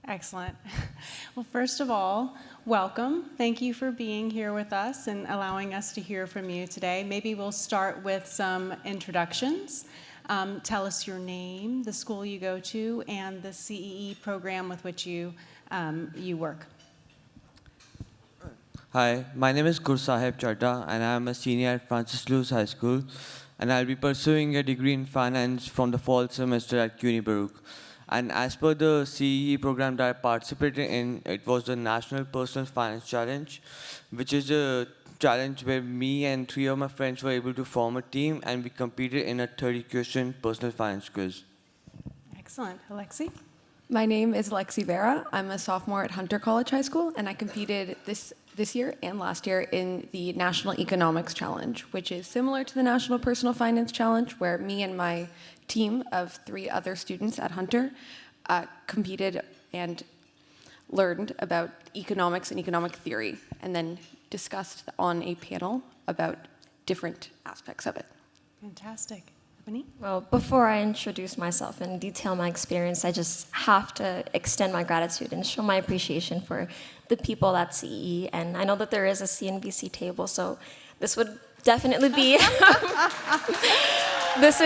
Excellent. Well, first of all, welcome. Thank you for being here with us and allowing us to hear from you today. Maybe we'll start with some introductions. Tell us your name, the school you go to, and the CEE program with which you work. Hi, my name is Gursaheb Chadha, and I am a senior at Francis Lewis High School, and I'll be pursuing a degree in finance from the fall semester at CUNY Baruch. And as per the CEE program that I participated in, it was the National Personal Finance Challenge, which is a challenge where me and three of my friends were able to form a team, and we competed in a 30-question personal finance quiz. Excellent. Alexei? My name is Alexei Varah. I'm a sophomore at Hunter College High School, and I competed this year and last year in the National Economics Challenge, which is similar to the National Personal Finance Challenge, where me and my team of 3 other students at Hunter competed and learned about economics and economic theory, and then discussed on a panel about different aspects of it. Fantastic. Ebony? Well, before I introduce myself and detail my experience, I just have to extend my gratitude and show my appreciation for the people at CEE. And I know that there is a CNBC table, so this would definitely be... this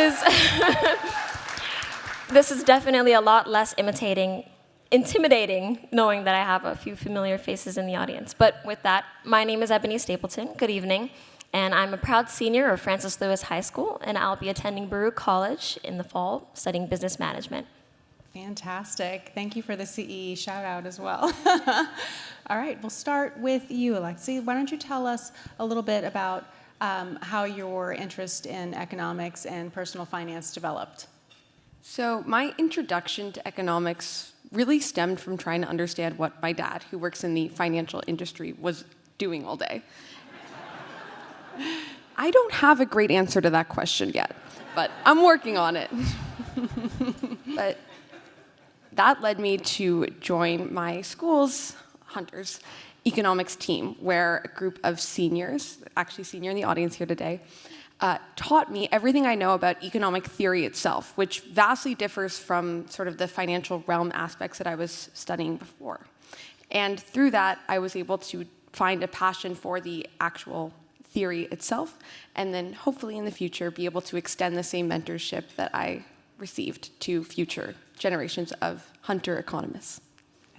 is definitely a lot less intimidating, knowing that I have a few familiar faces in the audience. But with that, my name is Ebony Stapleton. Good evening. And I'm a proud senior of Francis Lewis High School, and I'll be attending Baruch College in the fall, studying business management. Fantastic. Thank you for the CE shout out as well. All right, we'll start with you, Alexei. Why don't you tell us a little bit about how your interest in economics and personal finance developed? So my introduction to economics really stemmed from trying to understand what my dad, who works in the financial industry, was doing all day. I don't have a great answer to that question yet, but I'm working on it. But that led me to join my school's, Hunter's, economics team, where a group of seniors, actually senior in the audience here today, taught me everything I know about economic theory itself, which vastly differs from sort of the financial realm aspects that I was studying before. And through that, I was able to find a passion for the actual theory itself, and then hopefully in the future be able to extend the same mentorship that I received to future generations of Hunter economists.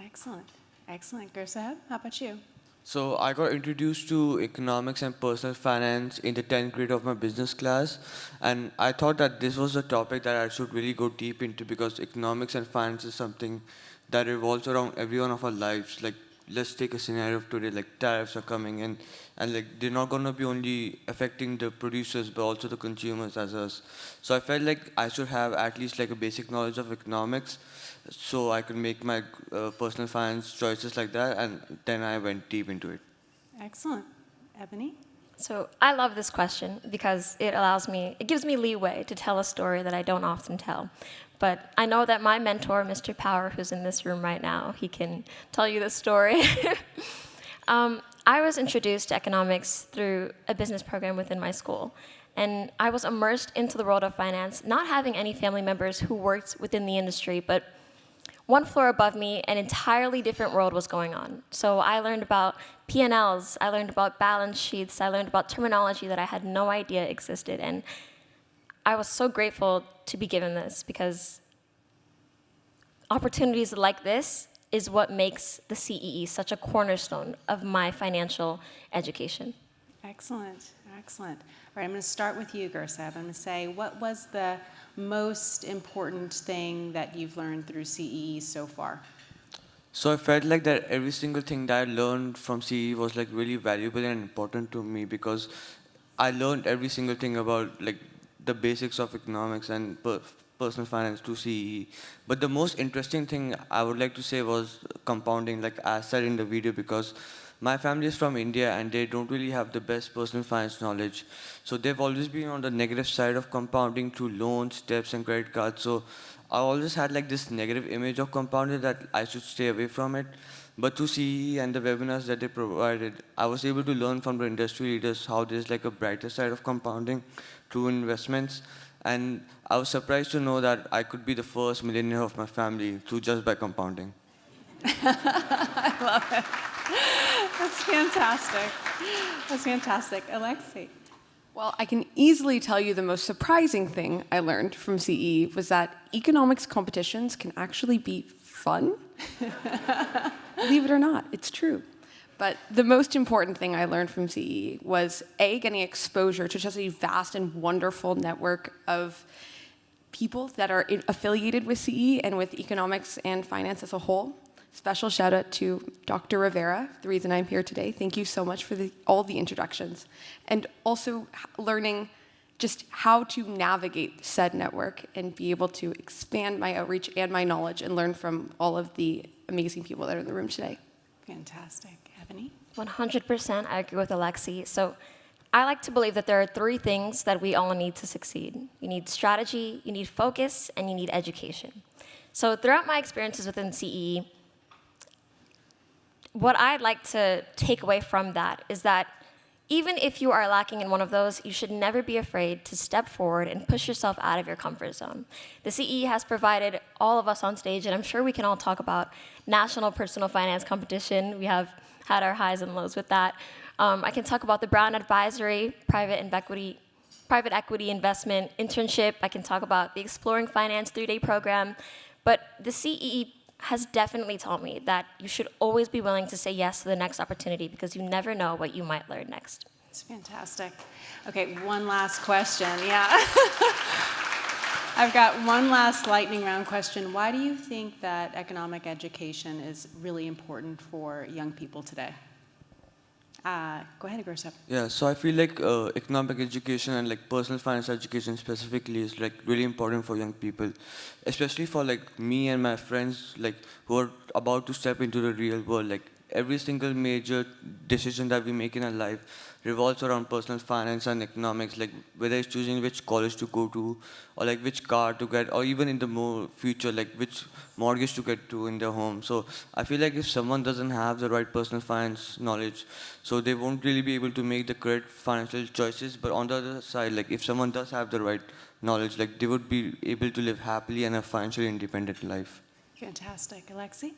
Excellent. Excellent. Gursaheb, how about you? So I got introduced to economics and personal finance in the 10th grade of my business class, and I thought that this was a topic that I should really go deep into, because economics and finance is something that revolves around every one of our lives. Like, let's take a scenario of today, like tariffs are coming in, and like they're not going to be only affecting the producers but also the consumers as us. So I felt like I should have at least like a basic knowledge of economics so I could make my personal finance choices like that, and then I went deep into it. Excellent. Ebony? So I love this question because it gives me leeway to tell a story that I don't often tell. But I know that my mentor, Mr. Power, who's in this room right now, he can tell you this story. I was introduced to economics through a business program within my school. And I was immersed into the world of finance, not having any family members who worked within the industry, but one floor above me, an entirely different world was going on. So I learned about P&Ls, I learned about balance sheets, I learned about terminology that I had no idea existed. And I was so grateful to be given this, because opportunities like this is what makes the CEE such a cornerstone of my financial education. Excellent. Excellent. All right, I'm going to start with you, Gursaheb. I'm going to say, what was the most important thing that you've learned through CEE so far? So I felt like that every single thing that I learned from CE was like really valuable and important to me, because I learned every single thing about like the basics of economics and personal finance to CE. But the most interesting thing I would like to say was compounding, like I said in the video, because my family is from India and they don't really have the best personal finance knowledge. So they've always been on the negative side of compounding through loans, debts, and credit cards. So I always had like this negative image of compounding that I should stay away from it. But through CE and the webinars that they provided, I was able to learn from the industry leaders how there's like a brighter side of compounding through investments. And I was surprised to know that I could be the first millionaire of my family through just by compounding. I love it. That's fantastic. That's fantastic. Alexei. Well, I can easily tell you the most surprising thing I learned from CE was that economics competitions can actually be fun. Believe it or not, it's true. But the most important thing I learned from CE was A, getting exposure to just a vast and wonderful network of people that are affiliated with CE and with economics and finance as a whole. Special shout out to Dr. Rivera, the reason I'm here today. Thank you so much for all the introductions. And also learning just how to navigate said network and be able to expand my outreach and my knowledge and learn from all of the amazing people that are in the room today. Fantastic. Ebony? 100% I agree with Alexei. So I like to believe that there are three things that we all need to succeed. You need strategy, you need focus, and you need education. So throughout my experiences within CEE, what I'd like to take away from that is that even if you are lacking in one of those, you should never be afraid to step forward and push yourself out of your comfort zone. The CEE has provided all of us on stage, and I'm sure we can all talk about National Personal Finance Competition. We have had our highs and lows with that. I can talk about the Brown Advisory, private equity investment internship. I can talk about the Exploring Finance 3-day program. But the CEE has definitely taught me that you should always be willing to say yes to the next opportunity because you never know what you might learn next. It's fantastic. Okay, one last question. Yeah. I've got one last lightning round question. Why do you think that economic education is really important for young people today? Go ahead, Gursaheb. Yeah, so I feel like economic education and like personal finance education specifically is like really important for young people, especially for like me and my friends like who are about to step into the real world. Like every single major decision that we make in our life revolves around personal finance and economics, like whether it's choosing which college to go to, or like which car to get, or even in the more future, like which mortgage to get to in their home. So I feel like if someone doesn't have the right personal finance knowledge, so they won't really be able to make the correct financial choices. But on the other side, like if someone does have the right knowledge, like they would be able to live happily and a financially independent life. Fantastic. Alexei?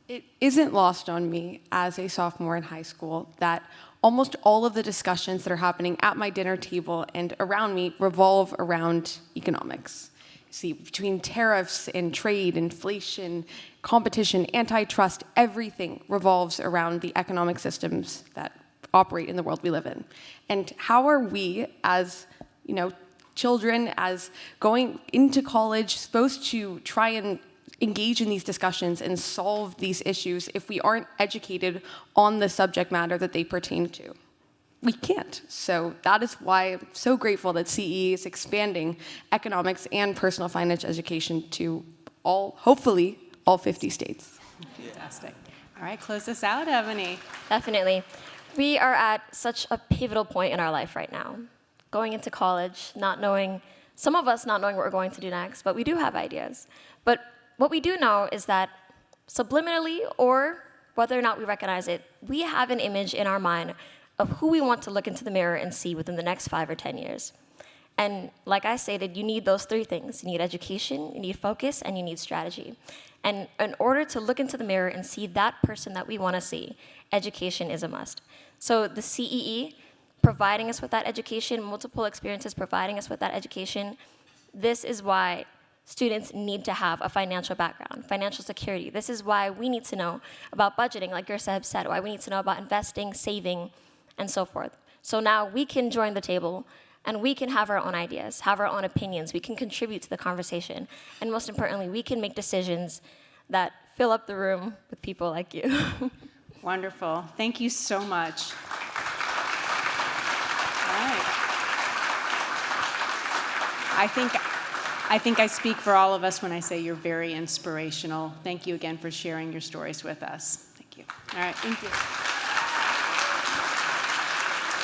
It isn't lost on me as a sophomore in high school that almost all of the discussions that are happening at my dinner table and around me revolve around economics. See, between tariffs and trade, inflation, competition, antitrust, everything revolves around the economic systems that operate in the world we live in. And how are we as, children, as going into college, supposed to try and engage in these discussions and solve these issues if we aren't educated on the subject matter that they pertain to? We can't. So that is why I'm so grateful that CE is expanding economics and personal finance education to hopefully all 50 states. Fantastic. All right, close this out, Ebony. Definitely. We are at such a pivotal point in our life right now. Going into college, some of us not knowing what we're going to do next, but we do have ideas. But what we do know is that subliminally, or whether or not we recognize it, we have an image in our mind of who we want to look into the mirror and see within the next 5 or 10 years. And like I stated, you need those three things. You need education, you need focus, and you need strategy. And in order to look into the mirror and see that person that we want to see, education is a must. So the CEE, providing us with that education, multiple experiences providing us with that education, this is why students need to have a financial background, financial security. This is why we need to know about budgeting, like Gursaheb said, why we need to know about investing, saving, and so forth. So now we can join the table, and we can have our own ideas, have our own opinions. We can contribute to the conversation. And most importantly, we can make decisions that fill up the room with people like you. Wonderful. Thank you so much. All right. I think I speak for all of us when I say you're very inspirational. Thank you again for sharing your stories with us. Thank you. All right, thank you.